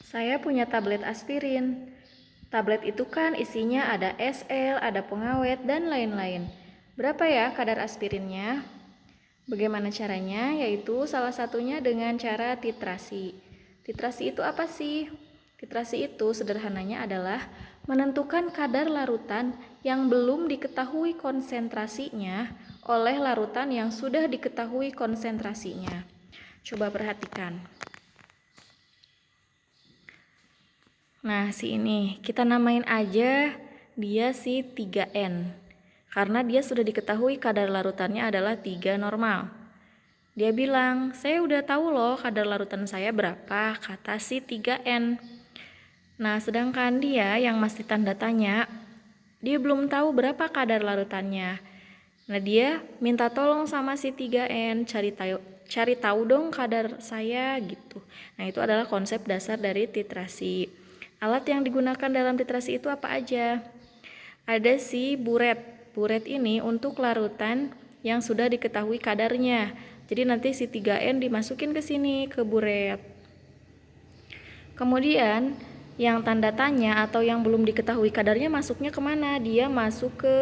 Saya punya tablet aspirin. Tablet itu kan isinya ada SL, ada pengawet, dan lain-lain. Berapa ya kadar aspirinnya? Bagaimana caranya? Yaitu salah satunya dengan cara titrasi. Titrasi itu apa sih? Titrasi itu sederhananya adalah menentukan kadar larutan yang belum diketahui konsentrasinya oleh larutan yang sudah diketahui konsentrasinya. Coba perhatikan. Nah, si ini kita namain aja dia si 3N. Karena dia sudah diketahui kadar larutannya adalah 3 normal. Dia bilang, "Saya udah tahu loh kadar larutan saya berapa," kata si 3N. Nah, sedangkan dia yang masih tanda tanya, dia belum tahu berapa kadar larutannya. Nah, dia minta tolong sama si 3N, cari tahu dong kadar saya gitu. Nah, itu adalah konsep dasar dari titrasi. Alat yang digunakan dalam titrasi itu apa aja? Ada si buret. Buret ini untuk larutan yang sudah diketahui kadarnya. Jadi nanti si 3N dimasukin ke sini ke buret. Kemudian yang tanda tanya atau yang belum diketahui kadarnya masuknya kemana? Dia masuk ke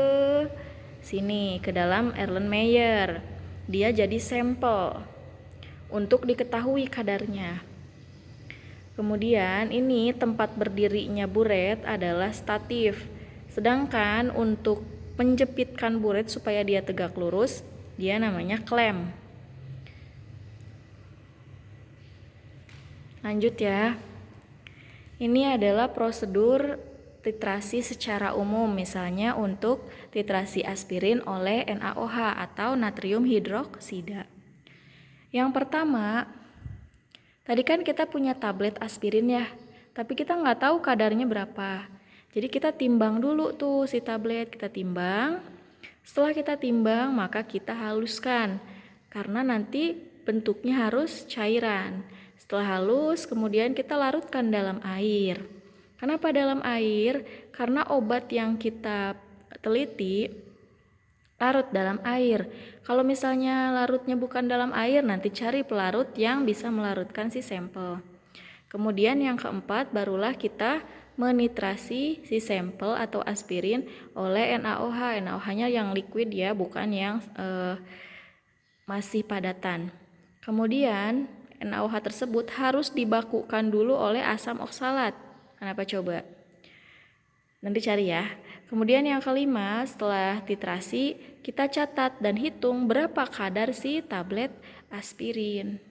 sini, ke dalam Erlenmeyer. Dia jadi sampel untuk diketahui kadarnya. Kemudian ini tempat berdirinya buret adalah statif. Sedangkan untuk menjepitkan buret supaya dia tegak lurus, dia namanya klem. Lanjut ya. Ini adalah prosedur titrasi secara umum, misalnya untuk titrasi aspirin oleh NaOH atau natrium hidroksida. Yang pertama, tadi kan kita punya tablet aspirin ya, tapi kita nggak tahu kadarnya berapa. Jadi kita timbang dulu tuh si tablet, kita timbang. Setelah kita timbang, maka kita haluskan, karena nanti bentuknya harus cairan. Setelah halus, kemudian kita larutkan dalam air. Kenapa dalam air? Karena obat yang kita teliti larut dalam air. Kalau misalnya larutnya bukan dalam air, nanti cari pelarut yang bisa melarutkan si sampel. Kemudian yang keempat, barulah kita menitrasi si sampel atau aspirin oleh NaOH. NaOH-nya yang liquid ya, bukan yang masih padatan. Kemudian NaOH tersebut harus dibakukan dulu oleh asam oksalat. Kenapa coba? Nanti cari ya. Kemudian yang kelima, setelah titrasi, kita catat dan hitung berapa kadar si tablet aspirin.